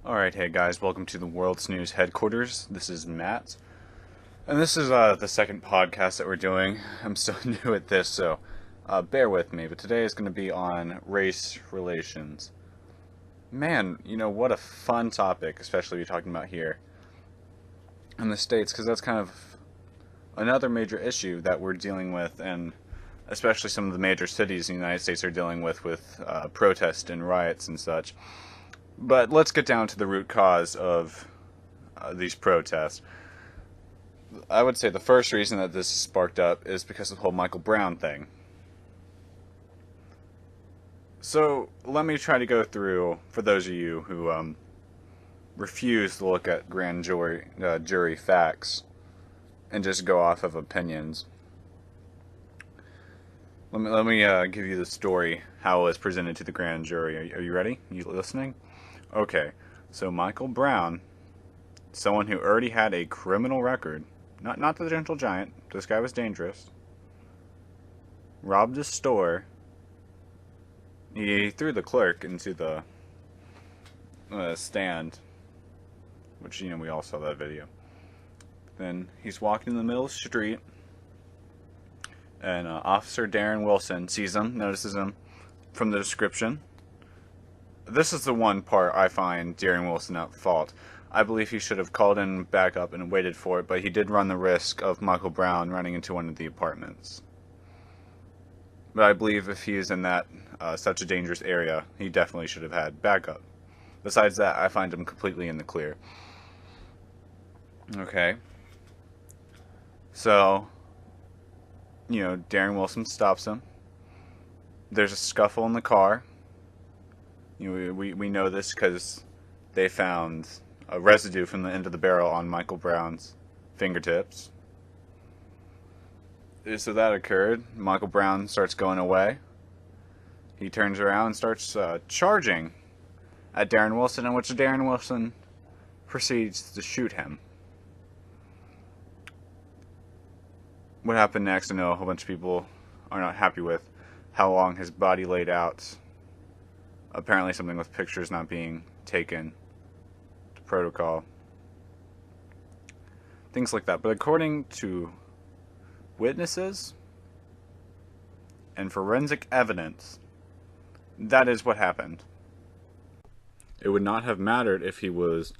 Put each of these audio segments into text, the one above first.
Alright, hey guys, welcome to the World's News headquarters. This is Matt. And this is the second podcast that we're doing. I'm still new at this, so bear with me. But today is going to be on race relations. Man, what a fun topic, especially we're talking about here in the States, because that's kind of another major issue that we're dealing with, and especially some of the major cities in the United States are dealing with protests and riots and such. But let's get down to the root cause of these protests. I would say the first reason that this is sparked up is because of the whole Michael Brown thing. So let me try to go through, for those of you who refuse to look at grand jury facts and just go off of opinions. Let me give you the story, how it was presented to the grand jury. Are you ready? Are you listening? Okay, so Michael Brown, someone who already had a criminal record, not the Gentle Giant, this guy was dangerous, robbed a store. He threw the clerk into the stand, which, we all saw that video. Then he's walking in the middle of the street, and Officer Darren Wilson sees him, notices him from the description. This is the one part I find Darren Wilson at fault. I believe he should have called in backup and waited for it, but he did run the risk of Michael Brown running into one of the apartments. But I believe if he is in that such a dangerous area, he definitely should have had backup. Besides that, I find him completely in the clear. Okay. So, Darren Wilson stops him. There's a scuffle in the car. We know this because they found a residue from the end of the barrel on Michael Brown's fingertips. So that occurred. Michael Brown starts going away. He turns around and starts charging at Darren Wilson, in which Darren Wilson proceeds to shoot him. What happened next, I know a whole bunch of people are not happy with how long his body laid out. Apparently something with pictures not being taken to protocol. Things like that. But according to witnesses and forensic evidence, that is what happened. It would not have mattered if he was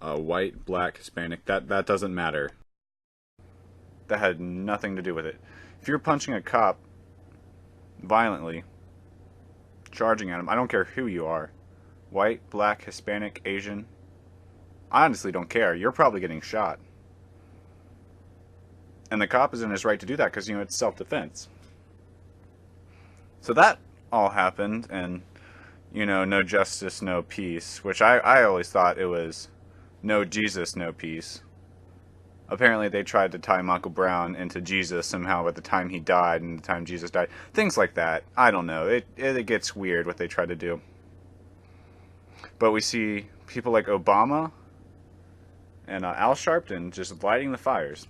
white, black, Hispanic. That doesn't matter. That had nothing to do with it. If you're punching a cop violently, charging at him, I don't care who you are, white, black, Hispanic, Asian, I honestly don't care. You're probably getting shot. And the cop is in his right to do that because, it's self-defense. So that all happened, and, no justice, no peace, which I always thought it was no Jesus, no peace. Apparently they tried to tie Michael Brown into Jesus somehow at the time he died and the time Jesus died. Things like that. I don't know. It gets weird what they try to do. But we see people like Obama and Al Sharpton just lighting the fires.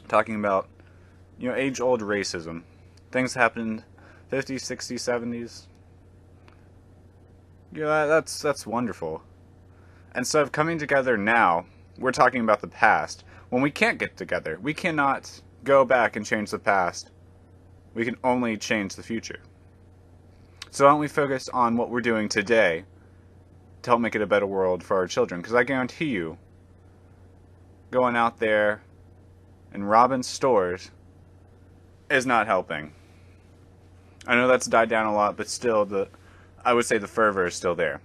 Talking about, age-old racism. Things happened 50s, 60s, 70s. That's wonderful. Instead of coming together now, we're talking about the past. When we can't get together, we cannot go back and change the past. We can only change the future. So why don't we focus on what we're doing today to help make it a better world for our children? Because I guarantee you, going out there and robbing stores is not helping. I know that's died down a lot, but still, I would say the fervor is still there.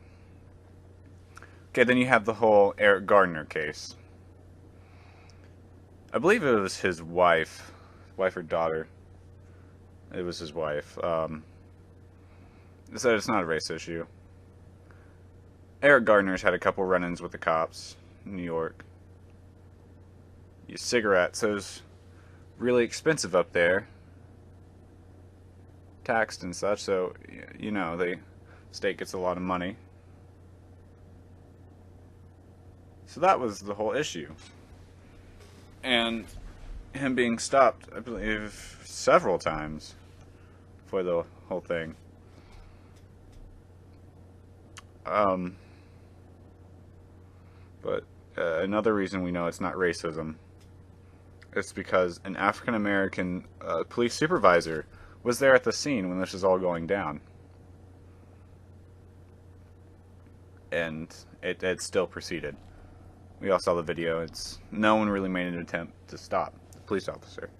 Okay, then you have the whole Eric Gardner case. I believe it was his wife or daughter. It was his wife. Said it's not a race issue. Eric Gardner's had a couple run-ins with the cops in New York. Cigarettes, so it's really expensive up there. Taxed and such, so, the state gets a lot of money. So that was the whole issue. And him being stopped, I believe, several times for the whole thing. But another reason we know it's not racism is because an African American police supervisor was there at the scene when this was all going down. And it still proceeded. We all saw the video. No one really made an attempt to stop the police officer.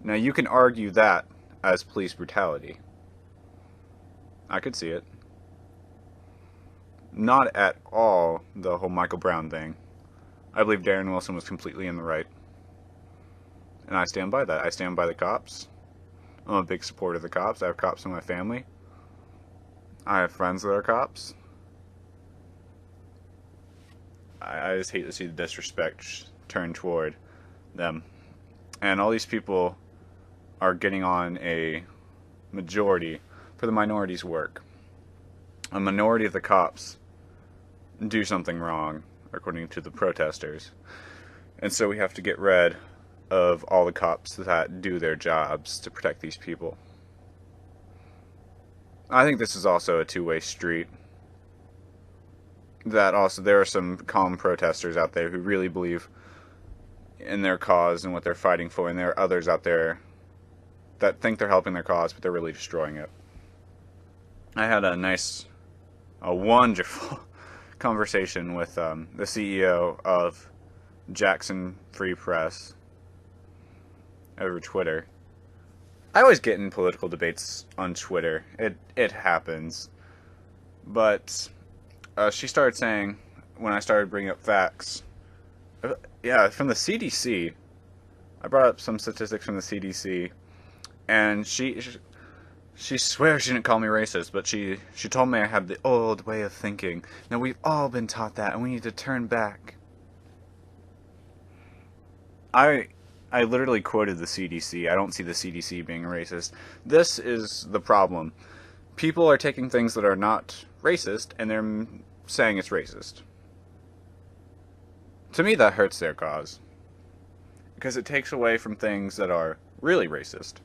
Now you can argue that as police brutality. I could see it. Not at all the whole Michael Brown thing. I believe Darren Wilson was completely in the right. And I stand by that. I stand by the cops. I'm a big supporter of the cops. I have cops in my family. I have friends that are cops. I just hate to see the disrespect turned toward them. And all these people are getting on a majority for the minority's work. A minority of the cops do something wrong, according to the protesters. And so we have to get rid of all the cops that do their jobs to protect these people. I think this is also a two-way street. That also, there are some calm protesters out there who really believe in their cause and what they're fighting for, and there are others out there that think they're helping their cause, but they're really destroying it. I had a wonderful conversation with the CEO of Jackson Free Press over Twitter. I always get in political debates on Twitter. It happens. But she started saying, when I started bringing up facts, from the CDC, I brought up some statistics from the CDC, and she swears she didn't call me racist, but she told me I had the old way of thinking. Now, we've all been taught that, and we need to turn back. I literally quoted the CDC. I don't see the CDC being racist. This is the problem. People are taking things that are not racist, and they're saying it's racist. To me, that hurts their cause. Because it takes away from things that are really racist.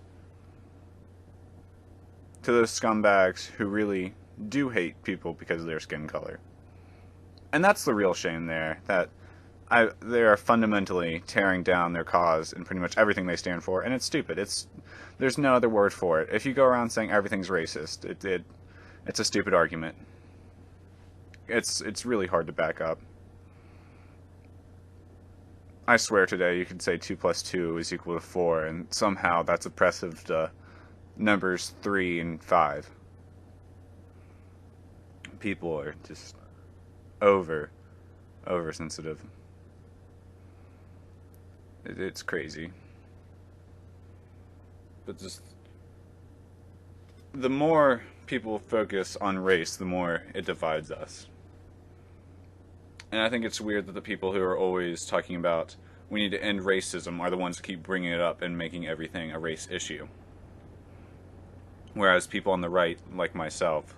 To those scumbags who really do hate people because of their skin color. And that's the real shame there, that they are fundamentally tearing down their cause and pretty much everything they stand for, and it's stupid. There's no other word for it. If you go around saying everything's racist, it's a stupid argument. It's really hard to back up. I swear today you could say 2 plus 2 is equal to 4, and somehow that's oppressive to numbers 3 and 5. People are just oversensitive. It's crazy. But just the more people focus on race, the more it divides us. And I think it's weird that the people who are always talking about we need to end racism are the ones who keep bringing it up and making everything a race issue. Whereas people on the right, like myself,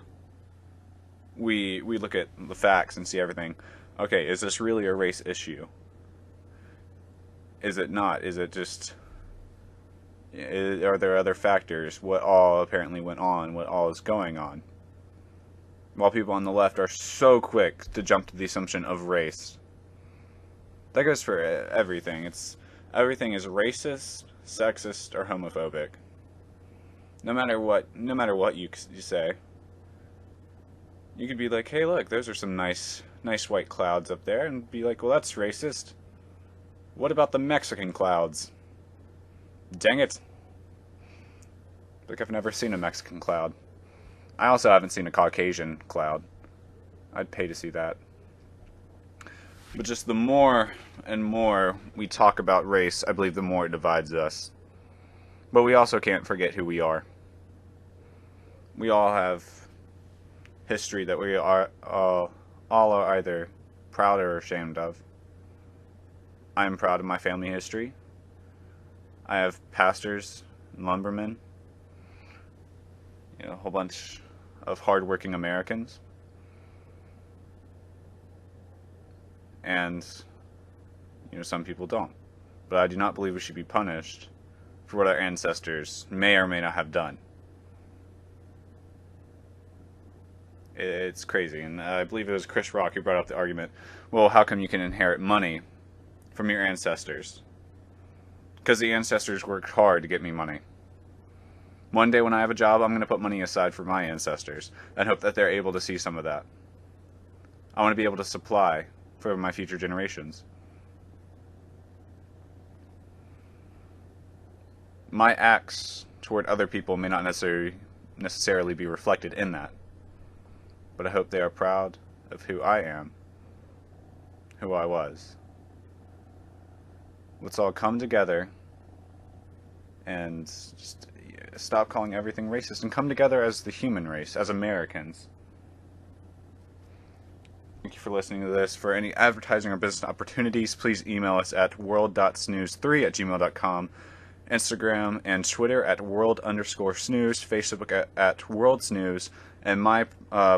we look at the facts and see everything. Okay, is this really a race issue? Is it not? Is it just... Are there other factors? What all apparently went on? What all is going on? While people on the left are so quick to jump to the assumption of race. That goes for everything. Everything is racist, sexist, or homophobic. No matter what you say. You could be like, hey, look, those are some nice white clouds up there, and be like, well, that's racist. What about the Mexican clouds? Dang it. Like, I've never seen a Mexican cloud. I also haven't seen a Caucasian cloud. I'd pay to see that. But just the more and more we talk about race, I believe the more it divides us. But we also can't forget who we are. We all have history that we are all are either proud or ashamed of. I am proud of my family history. I have pastors and lumbermen. A whole bunch of hardworking Americans. And, some people don't. But I do not believe we should be punished for what our ancestors may or may not have done. It's crazy. And I believe it was Chris Rock who brought up the argument, well, how come you can inherit money from your ancestors? Because the ancestors worked hard to get me money. One day when I have a job, I'm going to put money aside for my ancestors and hope that they're able to see some of that. I want to be able to supply for my future generations. My acts toward other people may not necessarily be reflected in that, but I hope they are proud of who I am, who I was. Let's all come together and just stop calling everything racist and come together as the human race, as Americans. Thank you for listening to this. For any advertising or business opportunities, please email us at world.snooze3@gmail.com, Instagram and Twitter at world_snooze, Facebook at worldsnooze, and my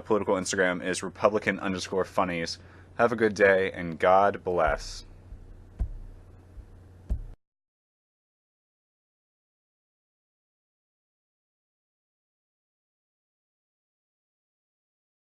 political Instagram is Republican_funnies. Have a good day, and God bless.